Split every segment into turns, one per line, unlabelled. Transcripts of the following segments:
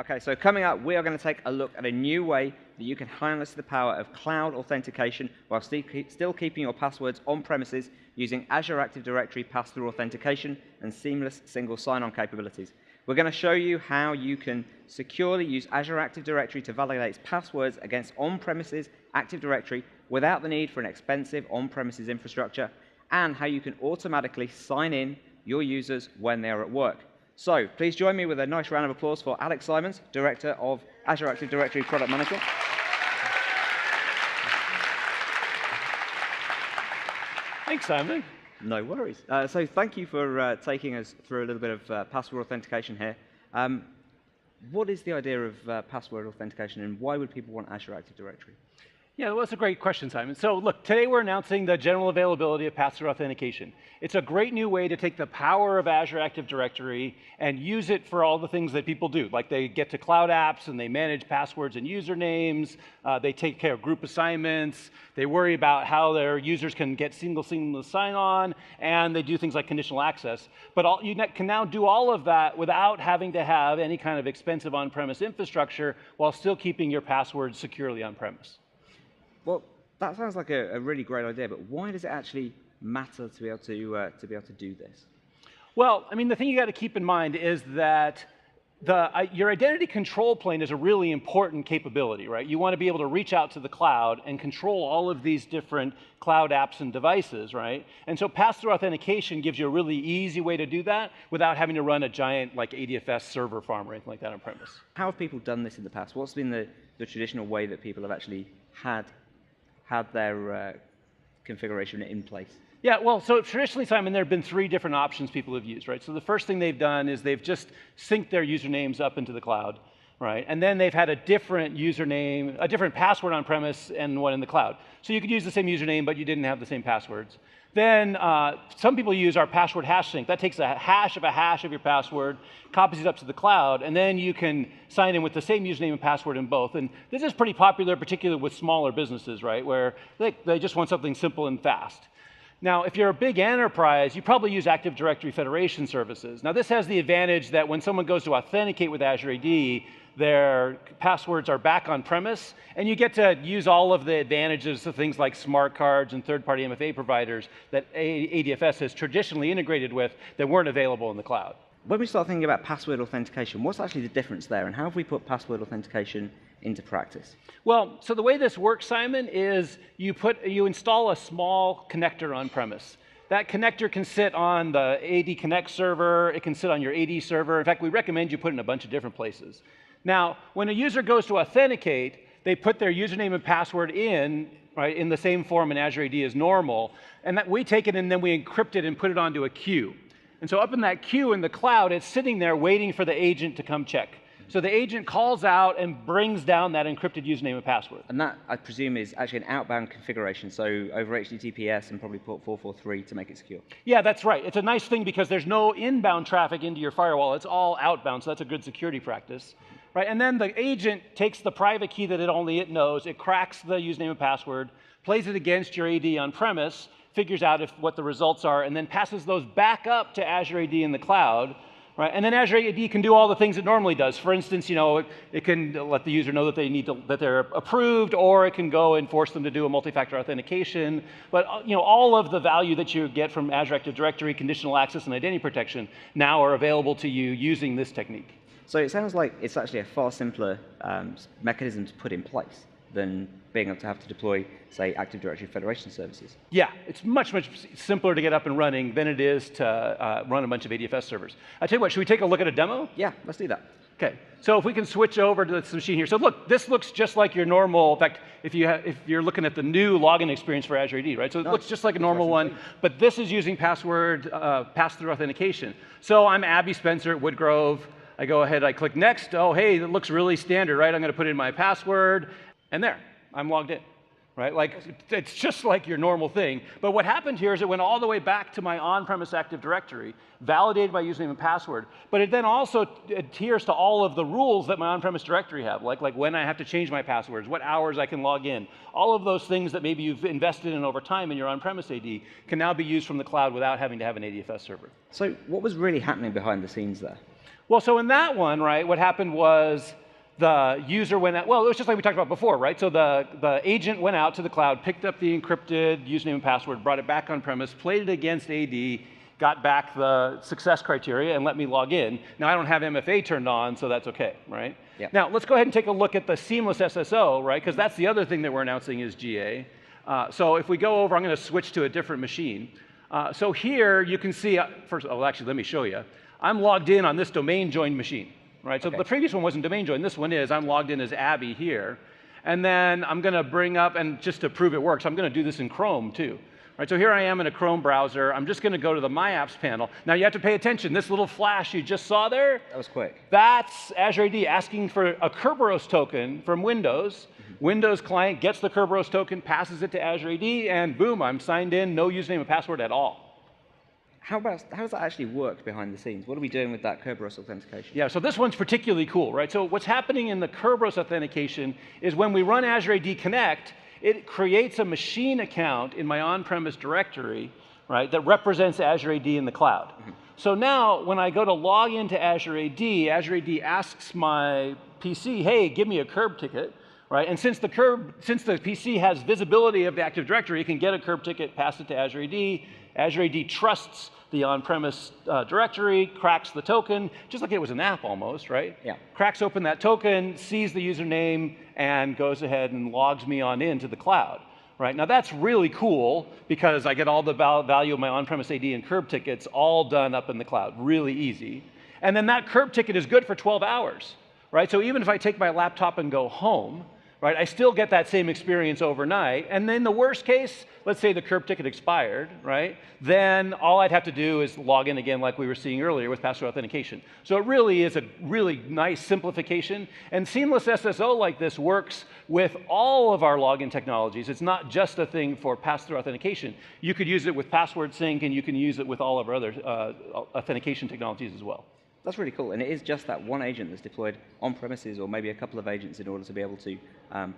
Okay, so coming up, we are going to take a look at a new way that you can harness the power of cloud authentication while still keeping your passwords on premises using Azure Active Directory pass-through authentication and seamless single sign-on capabilities. We're going to show you how you can securely use Azure Active Directory to validate passwords against on-premises Active Directory without the need for an expensive on-premises infrastructure, and how you can automatically sign in your users when they are at work. So please join me with a nice round of applause for Alex Simons, Director of Azure Active Directory Product Management.
Thanks, Simon.
No worries. So thank you for taking us through a little bit of password authentication here. What is the idea of password authentication, and why would people want Azure Active Directory?
Yeah, well, that's a great question, Simon. So look, today we're announcing the general availability of password authentication. It's a great new way to take the power of Azure Active Directory and use it for all the things that people do. Like they get to cloud apps and they manage passwords and usernames, they take care of group assignments, they worry about how their users can get seamless sign-on, and they do things like conditional access. But you can now do all of that without having to have any kind of expensive on-premise infrastructure while still keeping your passwords securely on-premise.
Well, that sounds like a really great idea, but why does it actually matter to be able to do this?
Well, I mean, the thing you got to keep in mind is that your identity control plane is a really important capability, right? You want to be able to reach out to the cloud and control all of these different cloud apps and devices, right? And so pass-through authentication gives you a really easy way to do that without having to run a giant like ADFS server farm or anything like that on premise.
How have people done this in the past? What's been the traditional way that people have actually had their configuration in place?
Yeah, well, so traditionally, Simon, there have been three different options people have used, right? So the first thing they've done is they've just synced their usernames up into the cloud, right? And then they've had a different username, a different password on premise and one in the cloud. So you could use the same username, but you didn't have the same passwords. Then some people use our password hash sync. That takes a hash of your password, copies it up to the cloud, and then you can sign in with the same username and password in both. And this is pretty popular, particularly with smaller businesses, right, where they just want something simple and fast. Now, if you're a big enterprise, you probably use Active Directory Federation services. Now, this has the advantage that when someone goes to authenticate with Azure AD, their passwords are back on premise, and you get to use all of the advantages of things like smart cards and third-party MFA providers that ADFS has traditionally integrated with that weren't available in the cloud.
When we start thinking about password authentication, what's actually the difference there, and how have we put password authentication into practice?
Well, so the way this works, Simon, is you install a small connector on premise. That connector can sit on the AD Connect server, it can sit on your AD server. In fact, we recommend you put it in a bunch of different places. Now, when a user goes to authenticate, they put their username and password in, right, in the same form in Azure AD as normal, and that we take it and then we encrypt it and put it onto a queue. And so up in that queue in the cloud, it's sitting there waiting for the agent to come check. So the agent calls out and brings down that encrypted username and password.
And that, I presume, is actually an outbound configuration, so over HTTPS and probably port 443 to make it secure.
Yeah, that's right. It's a nice thing because there's no inbound traffic into your firewall. It's all outbound, so that's a good security practice. Right? And then the agent takes the private key that only it knows, it cracks the username and password, plays it against your AD on premise, figures out what the results are, and then passes those back up to Azure AD in the cloud. Right? And then Azure AD can do all the things it normally does. For instance, it can let the user know that that they're approved, or it can go and force them to do a multi-factor authentication. But all of the value that you get from Azure Active Directory, conditional access, and identity protection now are available to you using this technique.
So it sounds like it's actually a far simpler mechanism to put in place than being able to have to deploy, say, Active Directory Federation services.
Yeah, it's much simpler to get up and running than it is to run a bunch of ADFS servers. I tell you what, should we take a look at a demo?
Yeah, let's do that.
Okay, so if we can switch over to this machine here. So look, this looks just like your normal, in fact, if you're looking at the new login experience for Azure AD, right? So it looks just like a normal one, but this is using pass-through authentication. So I'm Abby Spencer at Woodgrove. I go ahead, I click next. Oh, hey, that looks really standard, right? I'm going to put in my password, and there, I'm logged in. right? Like, it's just like your normal thing. But what happened here is it went all the way back to my on-premise Active Directory, validated my username and password, but it then also adheres to all of the rules that my on-premise directory have, like when I have to change my passwords, what hours I can log in. All of those things that maybe you've invested in over time in your on-premise AD can now be used from the cloud without having to have an ADFS server.
So what was really happening behind the scenes there?
Well, so in that one, right, what happened was the user went out, well, it was just like we talked about before, right? So the agent went out to the cloud, picked up the encrypted username and password, brought it back on premise, played it against AD, got back the success criteria, and let me log in. Now, I don't have MFA turned on, so that's okay, right?
Yep.
Now, let's go ahead and take a look at the seamless SSO, right? Because that's the other thing that we're announcing is GA. So if we go over, I'm going to switch to a different machine. So here, you can see, first, oh, actually, let me show you. I'm logged in on this domain joined machine. Right, so the previous one wasn't domain joined. This one is. I'm logged in as Abby here. And then I'm going to bring up, and just to prove it works, I'm going to do this in Chrome too. Right, so here I am in a Chrome browser. I'm just going to go to the My Apps panel. Now you have to pay attention. This little flash you just saw there,
that was quick.
That's Azure AD asking for a Kerberos token from Windows. Windows client gets the Kerberos token, passes it to Azure AD, and boom, I'm signed in, no username and password at all.
How does that actually work behind the scenes? What are we doing with that Kerberos authentication?
Yeah, so this one's particularly cool, right? So what's happening in the Kerberos authentication is when we run Azure AD Connect, it creates a machine account in my on-premise directory, right, that represents Azure AD in the cloud. So now when I go to log into Azure AD asks my PC, hey, give me a Kerb ticket, right? And since the PC has visibility of the Active Directory, it can get a Kerb ticket, pass it to Azure AD. Azure AD trusts the on-premise directory, cracks the token, just like it was an app almost, right?
Yeah.
Cracks open that token, sees the username, and goes ahead and logs me on into the cloud, right? Now that's really cool because I get all the value of my on-premise AD and Kerb tickets all done up in the cloud, really easy. And then that Kerb ticket is good for 12 hours, right? So even if I take my laptop and go home, right, I still get that same experience overnight. And then the worst case, let's say the Kerb ticket expired, right? Then all I'd have to do is log in again like we were seeing earlier with password authentication. So it really is a really nice simplification. And seamless SSO like this works with all of our login technologies. It's not just a thing for pass-through authentication. You could use it with password sync, and you can use it with all of our other authentication technologies as well.
That's really cool, and it is just that one agent that's deployed on premises, or maybe a couple of agents in order to be able to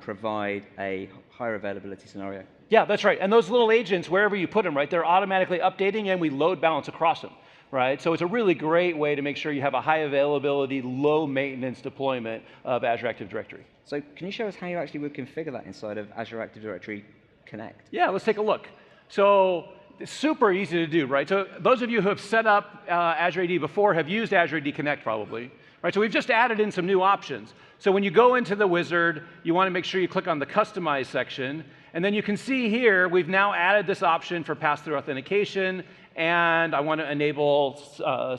provide a higher availability scenario.
Yeah, that's right. And those little agents, wherever you put them, right, they're automatically updating, and we load balance across them, right? So it's a really great way to make sure you have a high availability, low maintenance deployment of Azure Active Directory.
So can you show us how you actually would configure that inside of Azure Active Directory Connect?
Yeah, let's take a look. So it's super easy to do, right? So those of you who have set up Azure AD before have used Azure AD Connect probably, right? So we've just added in some new options. So when you go into the wizard, you want to make sure you click on the Customize section, and then you can see here we've now added this option for pass-through authentication, and I want to enable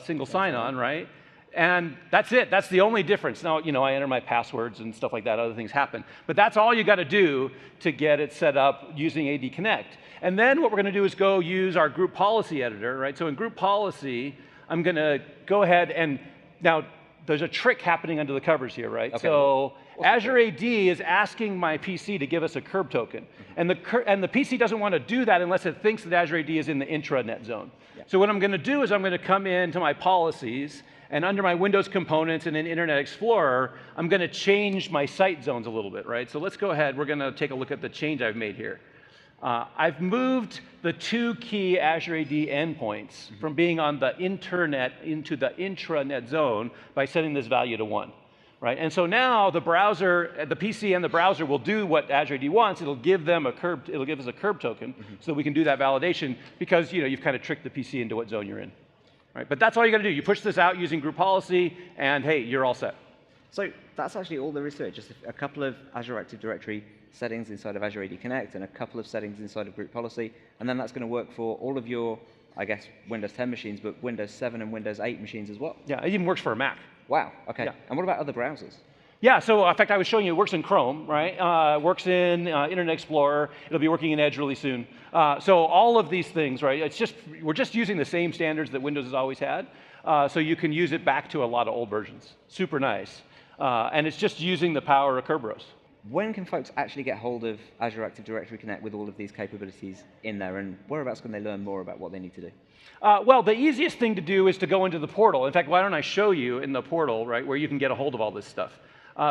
single sign-on, right? And that's it. That's the only difference. Now, you know, I enter my passwords and stuff like that. Other things happen. But that's all you got to do to get it set up using AD Connect. And then what we're going to do is go use our group policy editor, right? So in group policy, I'm going to go ahead and now there's a trick happening under the covers here, right? Okay. So Azure AD is asking my PC to give us a Kerb token. And the PC doesn't want to do that unless it thinks that Azure AD is in the intranet zone. Yeah. So what I'm going to do is I'm going to come into my policies, and under my Windows components and in Internet Explorer, I'm going to change my site zones a little bit, right? So let's go ahead. We're going to take a look at the change I've made here. I've moved the two key Azure AD endpoints from being on the internet into the intranet zone by setting this value to 1, right? And so now the browser, the PC and the browser will do what Azure AD wants. It'll give them a Kerb, it'll give us a Kerb token so that we can do that validation because, you know, you've kind of tricked the PC into what zone you're in. Right, but that's all you got to do. You push this out using group policy, and hey, you're all set.
So that's actually all there is to it, just a couple of Azure Active Directory settings inside of Azure AD Connect and a couple of settings inside of group policy, and then that's going to work for all of your, I guess, Windows 10 machines, but Windows 7 and Windows 8 machines as well.
Yeah, it even works for a Mac.
Wow, okay.
Yeah.
And what about other browsers?
Yeah, so in fact, I was showing you it works in Chrome, right? Works in Internet Explorer. It'll be working in Edge really soon. So all of these things, right? It's just we're just using the same standards that Windows has always had. So you can use it back to a lot of old versions. Super nice. And it's just using the power of Kerberos.
When can folks actually get hold of Azure Active Directory Connect with all of these capabilities in there, and whereabouts can they learn more about what they need to do?
Well, the easiest thing to do is to go into the portal. In fact, why don't I show you in the portal, right, where you can get a hold of all this stuff.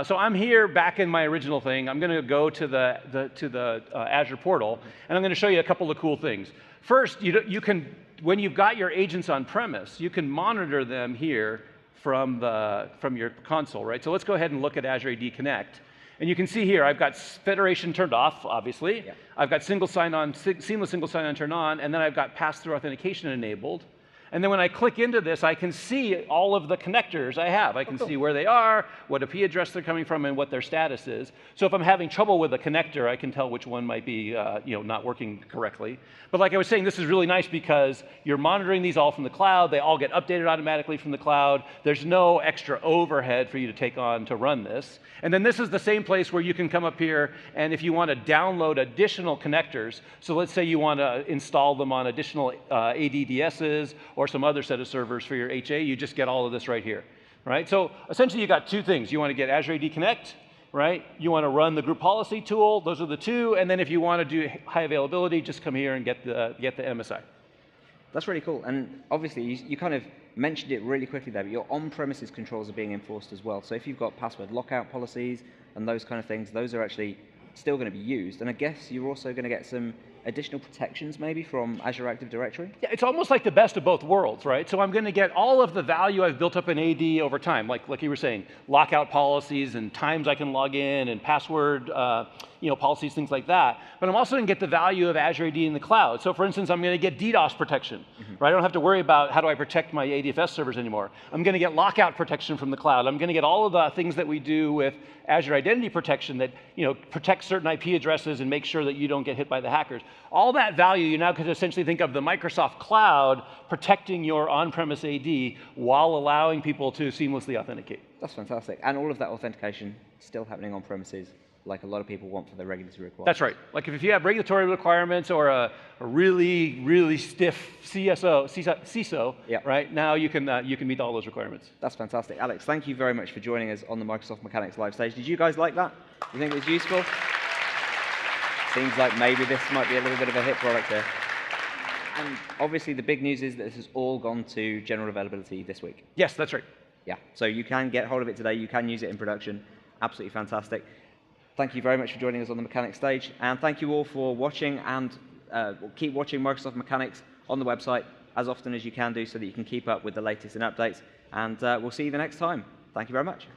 So I'm here back in my original thing. I'm going to go to the Azure portal, and I'm going to show you a couple of cool things. First, you can, when you've got your agents on premise, you can monitor them here from your console, right? So let's go ahead and look at Azure AD Connect. And you can see here, I've got federation turned off, obviously. Yeah. I've got single sign-on, seamless single sign-on turned on, and then I've got pass-through authentication enabled. And then when I click into this, I can see all of the connectors I have. I can see where they are, what IP address they're coming from, and what their status is. So if I'm having trouble with a connector, I can tell which one might be not working correctly. But like I was saying, this is really nice because you're monitoring these all from the cloud. They all get updated automatically from the cloud. There's no extra overhead for you to take on to run this. And then this is the same place where you can come up here, and if you want to download additional connectors, so let's say you want to install them on additional ADDSs or some other set of servers for your HA, you just get all of this right here, right? So essentially you got two things. You want to get Azure AD Connect, right? You want to run the group policy tool. Those are the two. And then if you want to do high availability, just come here and get the MSI.
That's really cool. And obviously, you kind of mentioned it really quickly there, but your on-premises controls are being enforced as well. So if you've got password lockout policies and those kind of things, those are actually still going to be used. And I guess you're also going to get some additional protections maybe from Azure Active Directory?
Yeah, it's almost like the best of both worlds, right? So I'm going to get all of the value I've built up in AD over time, like you were saying, lockout policies and times I can log in and password policies, things like that. But I'm also going to get the value of Azure AD in the cloud. So for instance, I'm going to get DDoS protection, right? I don't have to worry about how do I protect my ADFS servers anymore. I'm going to get lockout protection from the cloud. I'm going to get all of the things that we do with Azure Identity Protection that protects certain IP addresses and makes sure that you don't get hit by the hackers. All that value, you now can essentially think of the Microsoft Cloud protecting your on-premise AD while allowing people to seamlessly authenticate.
That's fantastic. And all of that authentication still happening on premises, like a lot of people want for their regulatory requirements.
That's right. Like if you have regulatory requirements or a really, really stiff CISO,
yeah,
right, now you can meet all those requirements.
That's fantastic. Alex, thank you very much for joining us on the Microsoft Mechanics live stage. Did you guys like that? Do you think it was useful? Seems like maybe this might be a little bit of a hit product here. And obviously the big news is that this has all gone to general availability this week.
Yes, that's right.
Yeah, so you can get hold of it today. You can use it in production. Absolutely fantastic. Thank you very much for joining us on the Mechanics stage. And thank you all for watching, and keep watching Microsoft Mechanics on the website as often as you can do so that you can keep up with the latest in updates. And we'll see you the next time. Thank you very much.